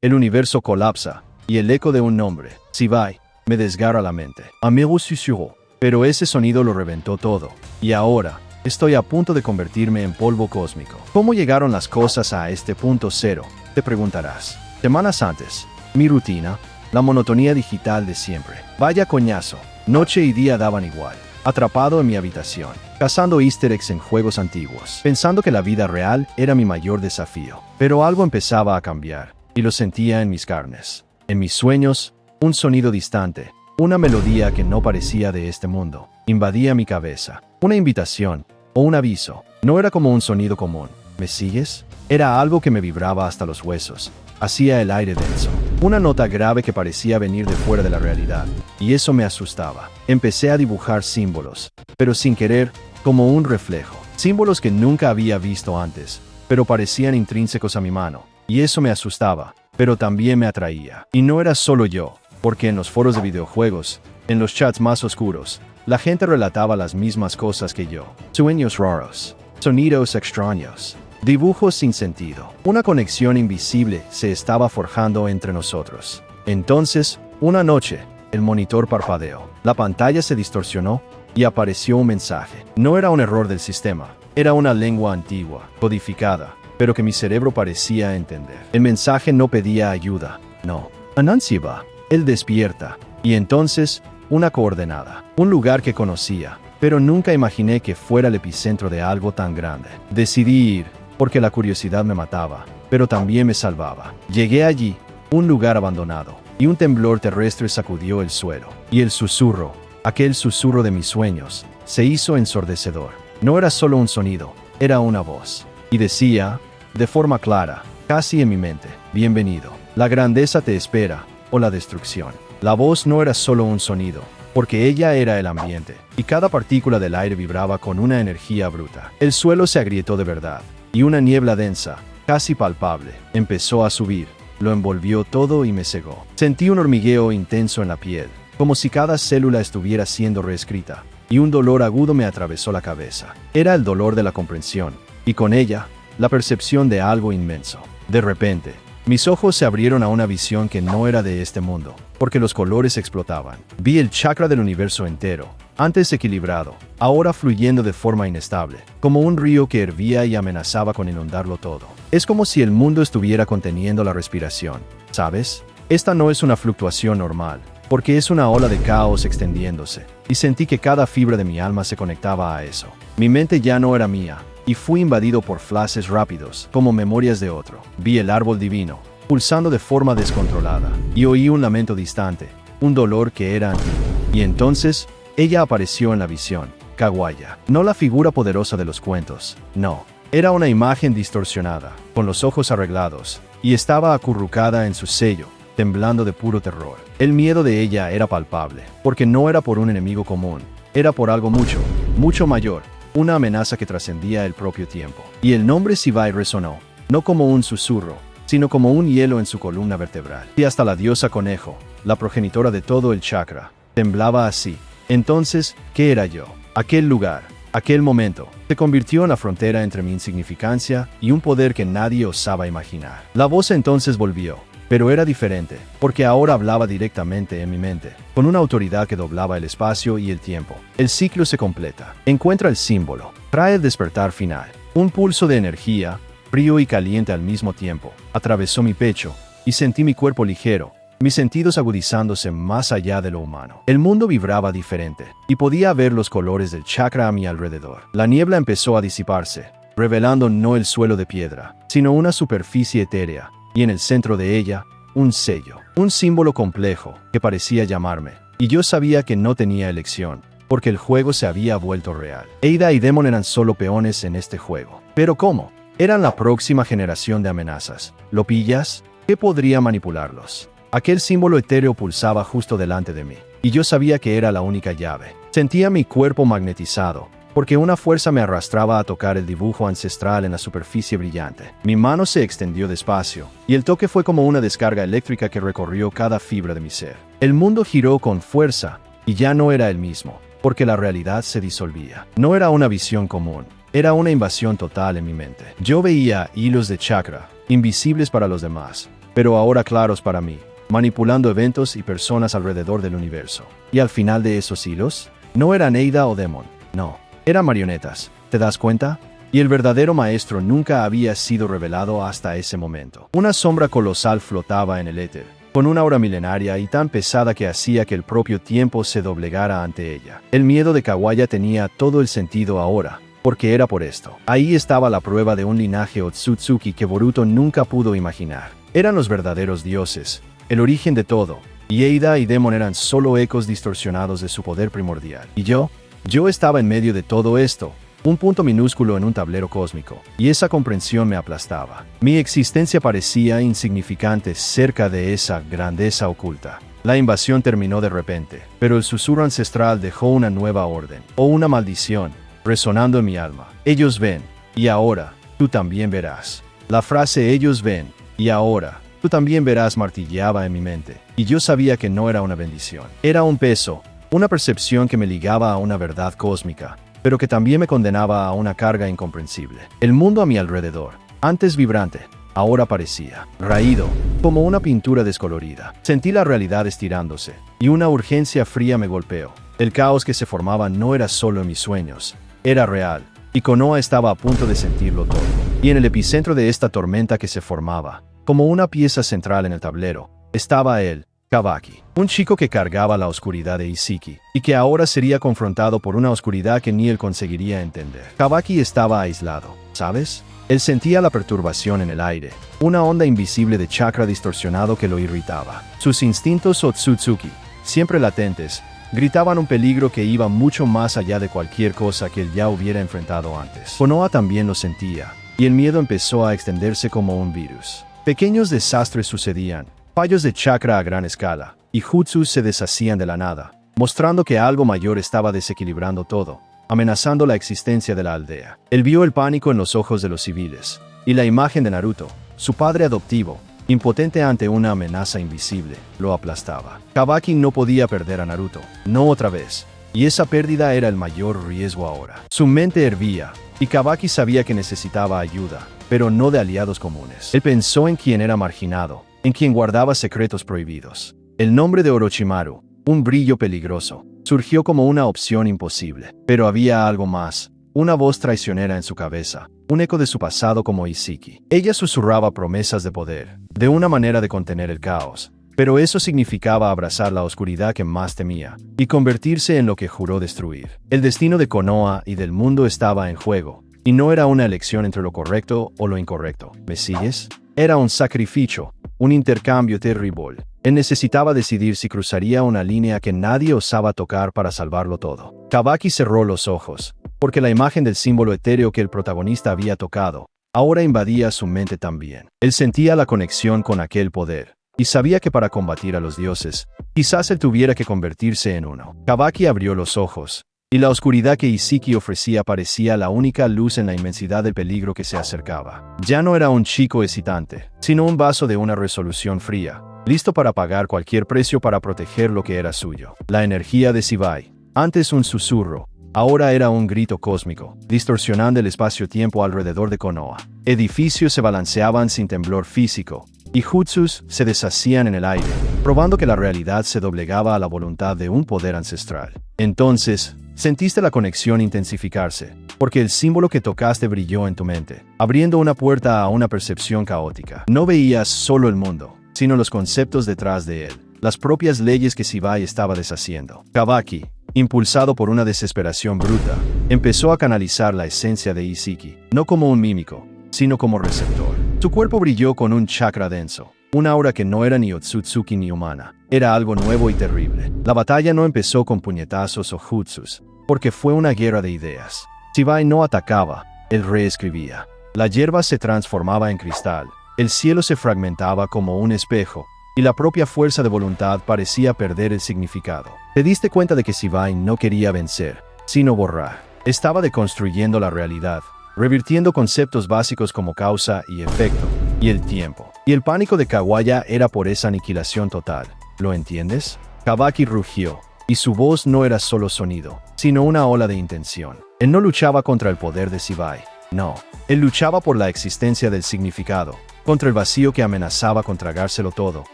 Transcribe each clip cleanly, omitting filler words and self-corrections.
el universo colapsa, y el eco de un nombre, Sivai, me desgarra la mente. Amigo susurró, pero ese sonido lo reventó todo. Y ahora, estoy a punto de convertirme en polvo cósmico. ¿Cómo llegaron las cosas a este punto cero? Te preguntarás. Semanas antes, mi rutina, la monotonía digital de siempre. Vaya coñazo, noche y día daban igual. Atrapado en mi habitación, cazando easter eggs en juegos antiguos, pensando que la vida real era mi mayor desafío. Pero algo empezaba a cambiar, y lo sentía en mis carnes. En mis sueños, un sonido distante, una melodía que no parecía de este mundo, invadía mi cabeza. Una invitación, o un aviso. No era como un sonido común. ¿Me sigues? Era algo que me vibraba hasta los huesos. Hacía el aire denso. Una nota grave que parecía venir de fuera de la realidad. Y eso me asustaba. Empecé a dibujar símbolos, pero sin querer, como un reflejo. Símbolos que nunca había visto antes, pero parecían intrínsecos a mi mano. Y eso me asustaba, pero también me atraía. Y no era solo yo, porque en los foros de videojuegos, en los chats más oscuros, la gente relataba las mismas cosas que yo. Sueños raros, sonidos extraños, dibujos sin sentido. Una conexión invisible se estaba forjando entre nosotros. Entonces, una noche, el monitor parpadeó. La pantalla se distorsionó y apareció un mensaje. No era un error del sistema, era una lengua antigua, codificada, pero que mi cerebro parecía entender. El mensaje no pedía ayuda, no. Anansiva, él despierta. Y entonces, una coordenada, un lugar que conocía, pero nunca imaginé que fuera el epicentro de algo tan grande. Decidí ir, porque la curiosidad me mataba, pero también me salvaba. Llegué allí, un lugar abandonado, y un temblor terrestre sacudió el suelo. Y el susurro, aquel susurro de mis sueños, se hizo ensordecedor. No era solo un sonido, era una voz. Y decía, de forma clara, casi en mi mente, bienvenido. La grandeza te espera, o la destrucción. La voz no era solo un sonido, porque ella era el ambiente, y cada partícula del aire vibraba con una energía bruta. El suelo se agrietó de verdad, y una niebla densa, casi palpable, empezó a subir, lo envolvió todo y me cegó. Sentí un hormigueo intenso en la piel, como si cada célula estuviera siendo reescrita, y un dolor agudo me atravesó la cabeza. Era el dolor de la comprensión, y con ella, la percepción de algo inmenso. De repente, mis ojos se abrieron a una visión que no era de este mundo, porque los colores explotaban. Vi el chakra del universo entero, antes equilibrado, ahora fluyendo de forma inestable, como un río que hervía y amenazaba con inundarlo todo. Es como si el mundo estuviera conteniendo la respiración, ¿sabes? Esta no es una fluctuación normal, porque es una ola de caos extendiéndose, y sentí que cada fibra de mi alma se conectaba a eso. Mi mente ya no era mía, y fui invadido por flashes rápidos, como memorias de otro. Vi el árbol divino, pulsando de forma descontrolada, y oí un lamento distante, un dolor que era antiguo. Y entonces, ella apareció en la visión, Kawaya. No la figura poderosa de los cuentos, no. Era una imagen distorsionada, con los ojos arreglados, y estaba acurrucada en su sello, temblando de puro terror. El miedo de ella era palpable, porque no era por un enemigo común, era por algo mucho, mucho mayor. Una amenaza que trascendía el propio tiempo. Y el nombre Sivai resonó, no como un susurro, sino como un hielo en su columna vertebral. Y hasta la diosa conejo, la progenitora de todo el chakra, temblaba así. Entonces, ¿qué era yo? Aquel lugar, aquel momento, se convirtió en la frontera entre mi insignificancia y un poder que nadie osaba imaginar. La voz entonces volvió, pero era diferente, porque ahora hablaba directamente en mi mente, con una autoridad que doblaba el espacio y el tiempo. El ciclo se completa. Encuentra el símbolo. Trae el despertar final. Un pulso de energía, frío y caliente al mismo tiempo, atravesó mi pecho, y sentí mi cuerpo ligero, mis sentidos agudizándose más allá de lo humano. El mundo vibraba diferente, y podía ver los colores del chakra a mi alrededor. La niebla empezó a disiparse, revelando no el suelo de piedra, sino una superficie etérea, y en el centro de ella, un sello, un símbolo complejo que parecía llamarme. Y yo sabía que no tenía elección, porque el juego se había vuelto real. Ada y Demon eran solo peones en este juego. ¿Pero cómo? Eran la próxima generación de amenazas. ¿Lo pillas? ¿Qué podría manipularlos? Aquel símbolo etéreo pulsaba justo delante de mí, y yo sabía que era la única llave. Sentía mi cuerpo magnetizado, porque una fuerza me arrastraba a tocar el dibujo ancestral en la superficie brillante. Mi mano se extendió despacio, y el toque fue como una descarga eléctrica que recorrió cada fibra de mi ser. El mundo giró con fuerza, y ya no era el mismo, porque la realidad se disolvía. No era una visión común, era una invasión total en mi mente. Yo veía hilos de chakra, invisibles para los demás, pero ahora claros para mí, manipulando eventos y personas alrededor del universo. Y al final de esos hilos, no eran Ada o Demon, no, eran marionetas, ¿te das cuenta? Y el verdadero maestro nunca había sido revelado hasta ese momento. Una sombra colosal flotaba en el éter, con una aura milenaria y tan pesada que hacía que el propio tiempo se doblegara ante ella. El miedo de Kawaya tenía todo el sentido ahora, porque era por esto. Ahí estaba la prueba de un linaje Otsutsuki que Boruto nunca pudo imaginar. Eran los verdaderos dioses, el origen de todo, y Ada y Demon eran solo ecos distorsionados de su poder primordial. Y yo estaba en medio de todo esto, un punto minúsculo en un tablero cósmico, y esa comprensión me aplastaba. Mi existencia parecía insignificante cerca de esa grandeza oculta. La invasión terminó de repente, pero el susurro ancestral dejó una nueva orden, o una maldición, resonando en mi alma. Ellos ven, y ahora, tú también verás. La frase ellos ven, y ahora, tú también verás martilleaba en mi mente, y yo sabía que no era una bendición. Era un peso, una percepción que me ligaba a una verdad cósmica, pero que también me condenaba a una carga incomprensible. El mundo a mi alrededor, antes vibrante, ahora parecía raído, como una pintura descolorida. Sentí la realidad estirándose, y una urgencia fría me golpeó. El caos que se formaba no era solo en mis sueños, era real, y Konoha estaba a punto de sentirlo todo. Y en el epicentro de esta tormenta que se formaba, como una pieza central en el tablero, estaba él, Kabaki, un chico que cargaba la oscuridad de Isiki, y que ahora sería confrontado por una oscuridad que ni él conseguiría entender. Kabaki estaba aislado, ¿sabes? Él sentía la perturbación en el aire, una onda invisible de chakra distorsionado que lo irritaba. Sus instintos Otsutsuki, siempre latentes, gritaban un peligro que iba mucho más allá de cualquier cosa que él ya hubiera enfrentado antes. Konoha también lo sentía, y el miedo empezó a extenderse como un virus. Pequeños desastres sucedían, fallos de chakra a gran escala, y jutsus se deshacían de la nada, mostrando que algo mayor estaba desequilibrando todo, amenazando la existencia de la aldea. Él vio el pánico en los ojos de los civiles, y la imagen de Naruto, su padre adoptivo, impotente ante una amenaza invisible, lo aplastaba. Kabaki no podía perder a Naruto, no otra vez, y esa pérdida era el mayor riesgo ahora. Su mente hervía, y Kabaki sabía que necesitaba ayuda, pero no de aliados comunes. Él pensó en quien era marginado, en quien guardaba secretos prohibidos. El nombre de Orochimaru, un brillo peligroso, surgió como una opción imposible. Pero había algo más, una voz traicionera en su cabeza, un eco de su pasado como Isiki. Ella susurraba promesas de poder, de una manera de contener el caos, pero eso significaba abrazar la oscuridad que más temía, y convertirse en lo que juró destruir. El destino de Konoha y del mundo estaba en juego, y no era una elección entre lo correcto o lo incorrecto. ¿Me sigues? Era un sacrificio, un intercambio terrible. Él necesitaba decidir si cruzaría una línea que nadie osaba tocar para salvarlo todo. Kabaki cerró los ojos, porque la imagen del símbolo etéreo que el protagonista había tocado, ahora invadía su mente también. Él sentía la conexión con aquel poder, y sabía que para combatir a los dioses, quizás él tuviera que convertirse en uno. Kabaki abrió los ojos, y la oscuridad que Isiki ofrecía parecía la única luz en la inmensidad del peligro que se acercaba. Ya no era un chico excitante, sino un vaso de una resolución fría, listo para pagar cualquier precio para proteger lo que era suyo. La energía de Shibai, antes un susurro, ahora era un grito cósmico, distorsionando el espacio-tiempo alrededor de Konoha. Edificios se balanceaban sin temblor físico, y jutsus se deshacían en el aire, probando que la realidad se doblegaba a la voluntad de un poder ancestral. Entonces, sentiste la conexión intensificarse, porque el símbolo que tocaste brilló en tu mente, abriendo una puerta a una percepción caótica. No veías solo el mundo, sino los conceptos detrás de él, las propias leyes que Shibai estaba deshaciendo. Kabaki, impulsado por una desesperación bruta, empezó a canalizar la esencia de Isiki, no como un mímico, sino como receptor. Su cuerpo brilló con un chakra denso, una aura que no era ni Otsutsuki ni humana. Era algo nuevo y terrible. La batalla no empezó con puñetazos o jutsus, porque fue una guerra de ideas. Shibai no atacaba, él reescribía. La hierba se transformaba en cristal, el cielo se fragmentaba como un espejo, y la propia fuerza de voluntad parecía perder el significado. Te diste cuenta de que Shibai no quería vencer, sino borrar. Estaba deconstruyendo la realidad, revirtiendo conceptos básicos como causa y efecto, y el tiempo. Y el pánico de Kawaya era por esa aniquilación total. ¿Lo entiendes? Kabaki rugió, y su voz no era solo sonido, sino una ola de intención. Él no luchaba contra el poder de Shibai. No, él luchaba por la existencia del significado, contra el vacío que amenazaba con tragárselo todo,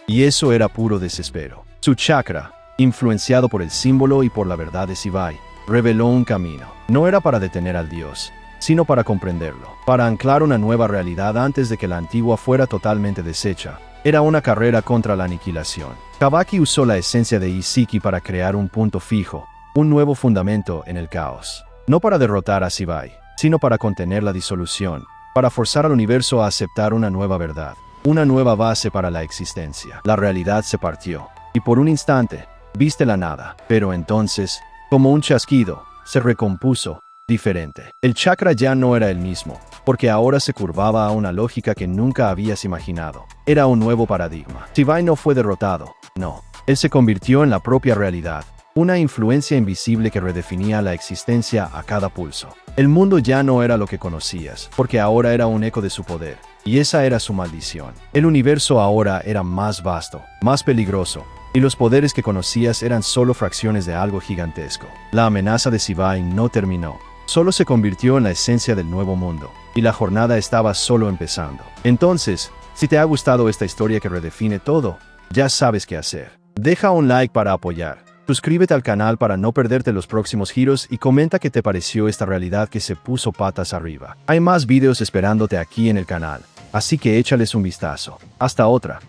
y eso era puro desespero. Su chakra, influenciado por el símbolo y por la verdad de Sivai, reveló un camino. No era para detener al dios, sino para comprenderlo, para anclar una nueva realidad antes de que la antigua fuera totalmente deshecha. Era una carrera contra la aniquilación. Kavaki usó la esencia de Isiki para crear un punto fijo, un nuevo fundamento en el caos. No para derrotar a Sivai, sino para contener la disolución, para forzar al universo a aceptar una nueva verdad, una nueva base para la existencia. La realidad se partió, y por un instante, viste la nada, pero entonces, como un chasquido, se recompuso, diferente. El chakra ya no era el mismo, porque ahora se curvaba a una lógica que nunca habías imaginado. Era un nuevo paradigma. Sivai no fue derrotado, no. Él se convirtió en la propia realidad, una influencia invisible que redefinía la existencia a cada pulso. El mundo ya no era lo que conocías, porque ahora era un eco de su poder, y esa era su maldición. El universo ahora era más vasto, más peligroso, y los poderes que conocías eran solo fracciones de algo gigantesco. La amenaza de Sivai no terminó, solo se convirtió en la esencia del nuevo mundo, y la jornada estaba solo empezando. Entonces, si te ha gustado esta historia que redefine todo, ya sabes qué hacer. Deja un like para apoyar. Suscríbete al canal para no perderte los próximos giros y comenta qué te pareció esta realidad que se puso patas arriba. Hay más videos esperándote aquí en el canal, así que échales un vistazo. Hasta otra.